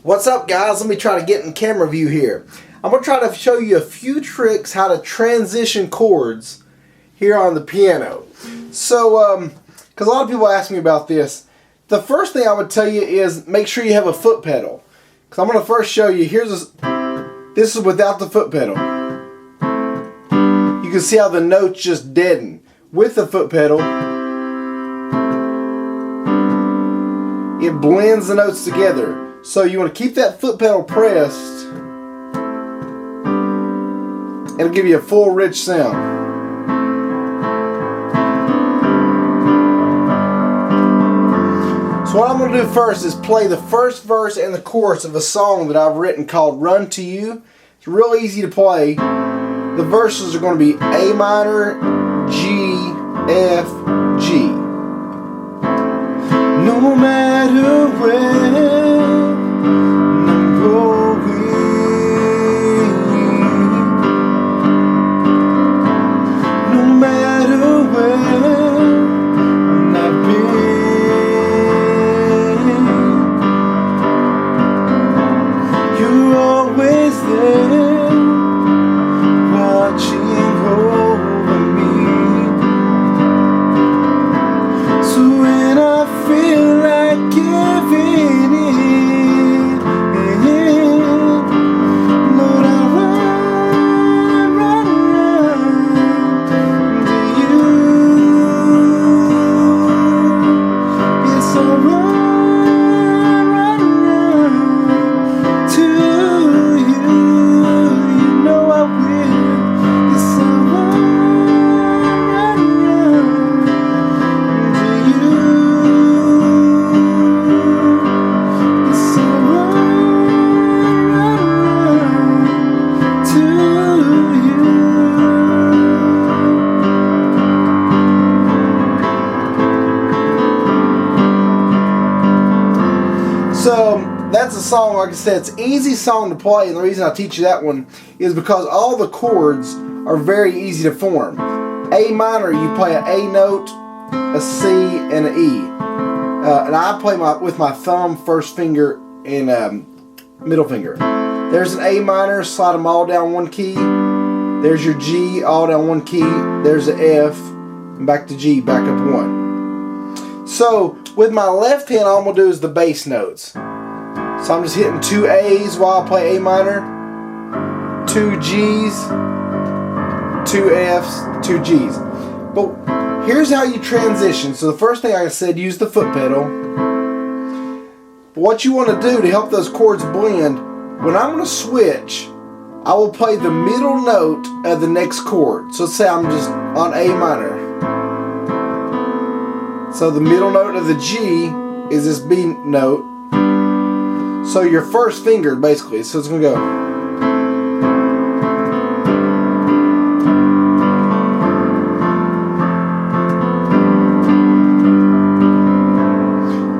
What's up, guys? Let me try to get in camera view here. I'm going to try to show you a few tricks how to transition chords here on the piano. So, because a lot of people ask me about this, the first thing I would tell you is make sure you have a foot pedal. Because I'm going to first show you, this is without the foot pedal. You can see how the notes just deaden. With the foot pedal, it blends the notes together. So you want to keep that foot pedal pressed. It'll give you a full rich sound. So what I'm going to do first is play the first verse and the chorus of a song that I've written called Run to You. It's real easy to play. The verses are going to be A minor, G, F, G. No matter where So that's a song, like I said, it's an easy song to play, and the reason I teach you that one is because all the chords are very easy to form. A minor, you play an A note, a C, and an E. And I play with my thumb, first finger, and middle finger. There's an A minor, slide them all down one key. There's your G, all down one key. There's an F, and back to G, back up one. So with my left hand, all I'm going to do is the bass notes. So I'm just hitting two A's while I play A minor, two G's, two F's, two G's. But here's how you transition. So the first thing I said, use the foot pedal. But what you want to do to help those chords blend, when I'm going to switch, I will play the middle note of the next chord. So let's say I'm just on A minor. So the middle note of the G is this B note. So your first finger, basically. So it's going to go.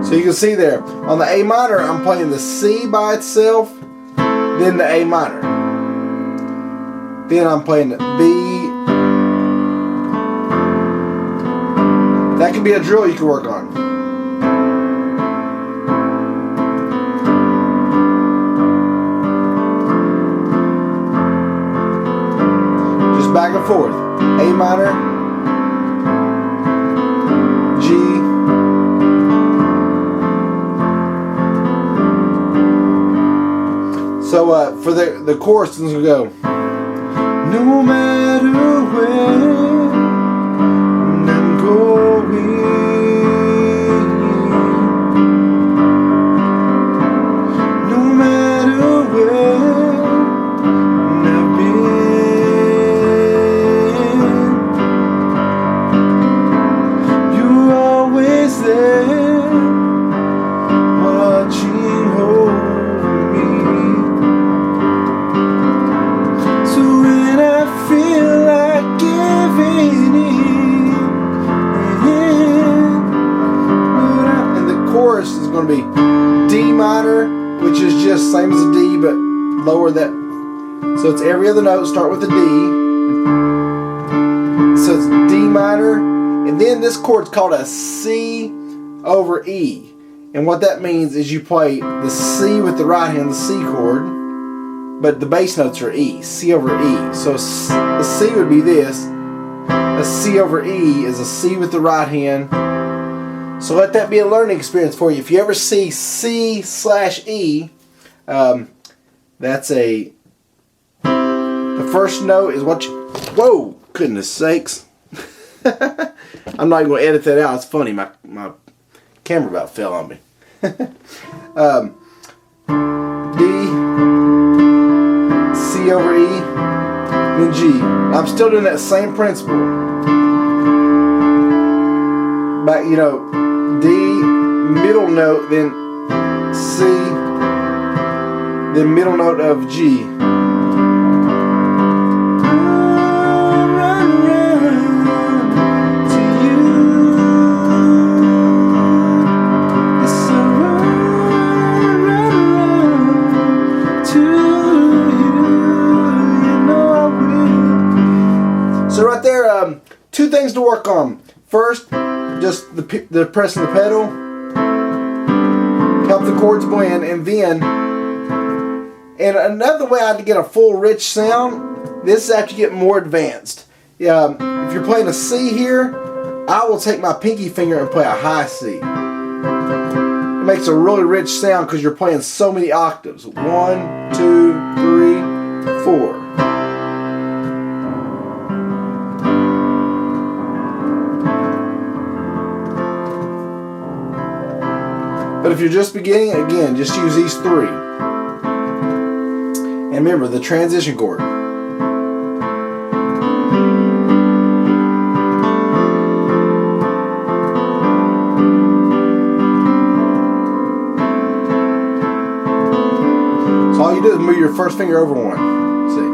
So you can see there, on the A minor, I'm playing the C by itself, then the A minor. Then I'm playing the B. That could be a drill you can work on. Just back and forth. A minor, G, so for the chorus, it's going to go. No matter where I'm going, no matter where I've been, you're always there, watching over me. So when I feel like giving in, and the chorus is going to be D minor, which is just same as a D but lower that. So it's every other note, start with a D. So it's D minor, and then this chord's called a C over E. And what that means is you play the C with the right hand, the C chord, but the bass notes are E, C over E. So a C would be this. A C over E is a C with the right hand. So let that be a learning experience for you. If you ever see C/E, that's the first note is what you, whoa, goodness sakes. I'm not even going to edit that out. It's funny. My camera about fell on me. D, C over E, then G. I'm still doing that same principle. But, you know, D, middle note, then C, then middle note of G. So right there, two things to work on. First, just the pressing the pedal, help the chords blend, and then, and another way I had to get a full rich sound, this is after you get more advanced. If you're playing a C here, I will take my pinky finger and play a high C. It makes a really rich sound because you're playing so many octaves. 1, 2, 3, 4. But if you're just beginning, again, just use these three. And remember, the transition chord. So all you do is move your first finger over one. See?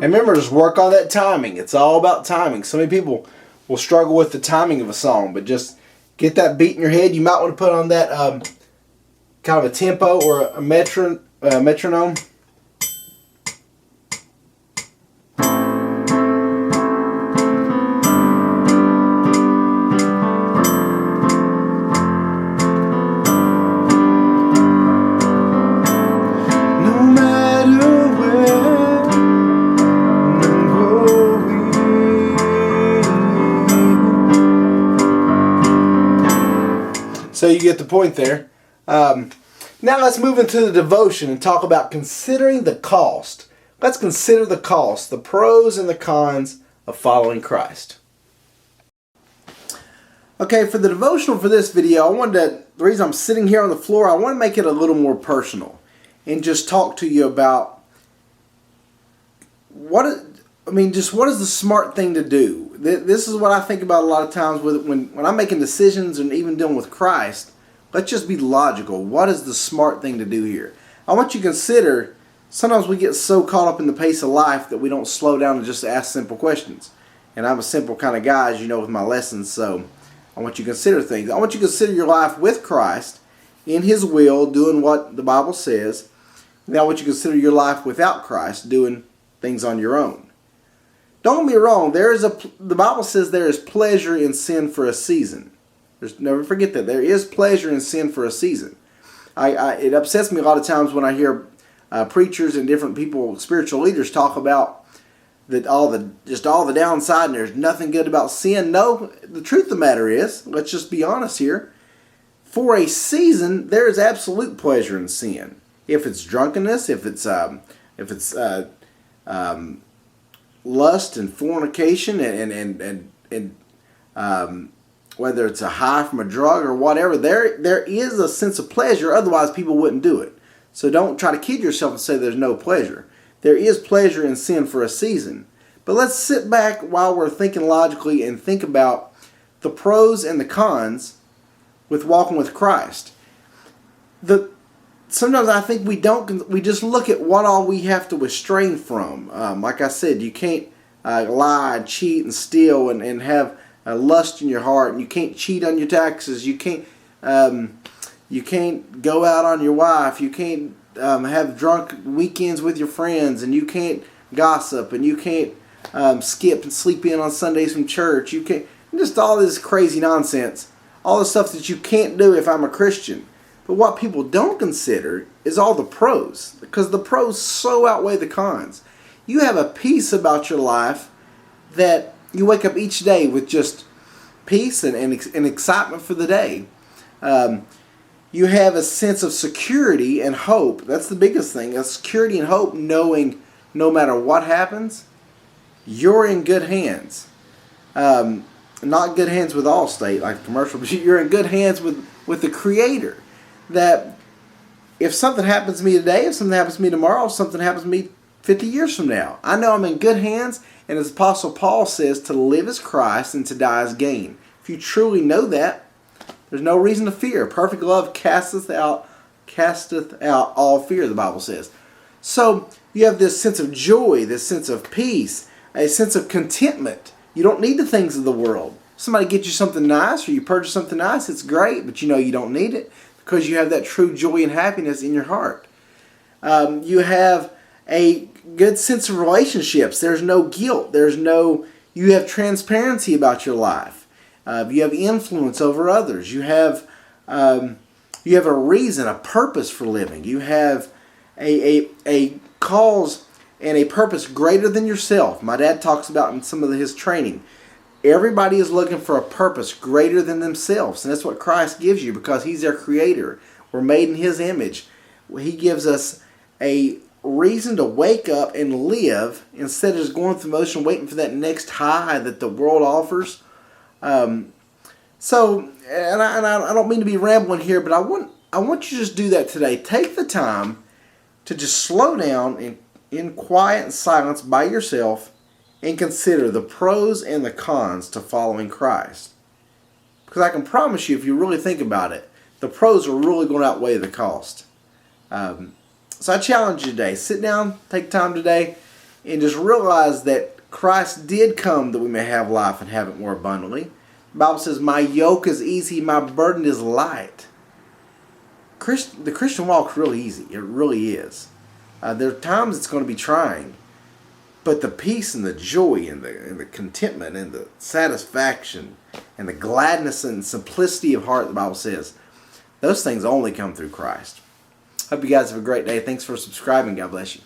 And remember, just work on that timing. It's all about timing. So many people will struggle with the timing of a song, but just get that beat in your head. You might want to put on that kind of a tempo or a metronome. So you get the point there. Now let's move into the devotion and talk about considering the cost. Let's consider the cost, the pros and the cons of following Christ. Okay, for the devotional for this video, the reason I'm sitting here on the floor, I want to make it a little more personal and just talk to you about what is the smart thing to do. This is what I think about a lot of times when I'm making decisions and even dealing with Christ. Let's just be logical. What is the smart thing to do here? I want you to consider, sometimes we get so caught up in the pace of life that we don't slow down and just ask simple questions. And I'm a simple kind of guy, as you know, with my lessons, so I want you to consider things. I want you to consider your life with Christ, in His will, doing what the Bible says. Now I want you to consider your life without Christ, doing things on your own. Don't get me wrong, the Bible says there is pleasure in sin for a season. Never forget that. There is pleasure in sin for a season. It upsets me a lot of times when I hear preachers and different people, spiritual leaders, talk about that all the downside and there's nothing good about sin. No, the truth of the matter is, let's just be honest here, for a season there is absolute pleasure in sin. If it's drunkenness, if it's lust and fornication and whether it's a high from a drug or whatever, there is a sense of pleasure. Otherwise, people wouldn't do it. So don't try to kid yourself and say there's no pleasure. There is pleasure in sin for a season. But let's sit back while we're thinking logically and think about the pros and the cons with walking with Christ. Sometimes I think we just look at what all we have to restrain from. Like I said, you can't lie and cheat and steal and have lust in your heart, and you can't cheat on your taxes. You can't go out on your wife. You can't have drunk weekends with your friends, and you can't gossip, and you can't skip and sleep in on Sundays from church. You can't, just all this crazy nonsense, all the stuff that you can't do if I'm a Christian. But what people don't consider is all the pros, because the pros so outweigh the cons. You have a peace about your life that you wake up each day with just peace and excitement for the day. You have a sense of security and hope. That's the biggest thing. A security and hope, knowing no matter what happens, you're in good hands. Not good hands with Allstate, like commercial, but you're in good hands with the Creator. That if something happens to me today, if something happens to me tomorrow, if something happens to me 50 years from now, I know I'm in good hands. And as Apostle Paul says, to live is Christ and to die is gain. If you truly know that, there's no reason to fear. Perfect love casteth out all fear, the Bible says. So you have this sense of joy, this sense of peace, a sense of contentment. You don't need the things of the world. Somebody gets you something nice, or you purchase something nice, it's great, but you know you don't need it because you have that true joy and happiness in your heart. You have a good sense of relationships. There's no guilt. You have transparency about your life. You have influence over others. You have a reason, a purpose for living. You have a cause and a purpose greater than yourself. My dad talks about in some of his training. Everybody is looking for a purpose greater than themselves. And that's what Christ gives you because He's their Creator. We're made in His image. He gives us a reason to wake up and live instead of just going through motion waiting for that next high that the world offers. I don't mean to be rambling here, but I want you to just do that today. Take the time to just slow down in quiet and silence by yourself and consider the pros and the cons to following Christ. Because I can promise you, if you really think about it, the pros are really going to outweigh the cost. So I challenge you today. Sit down, take time today, and just realize that Christ did come that we may have life and have it more abundantly. The Bible says, my yoke is easy, my burden is light. The Christian walk is really easy. It really is. There are times it's going to be trying, but the peace and the joy and the contentment and the satisfaction and the gladness and simplicity of heart, the Bible says, those things only come through Christ. Hope you guys have a great day. Thanks for subscribing. God bless you.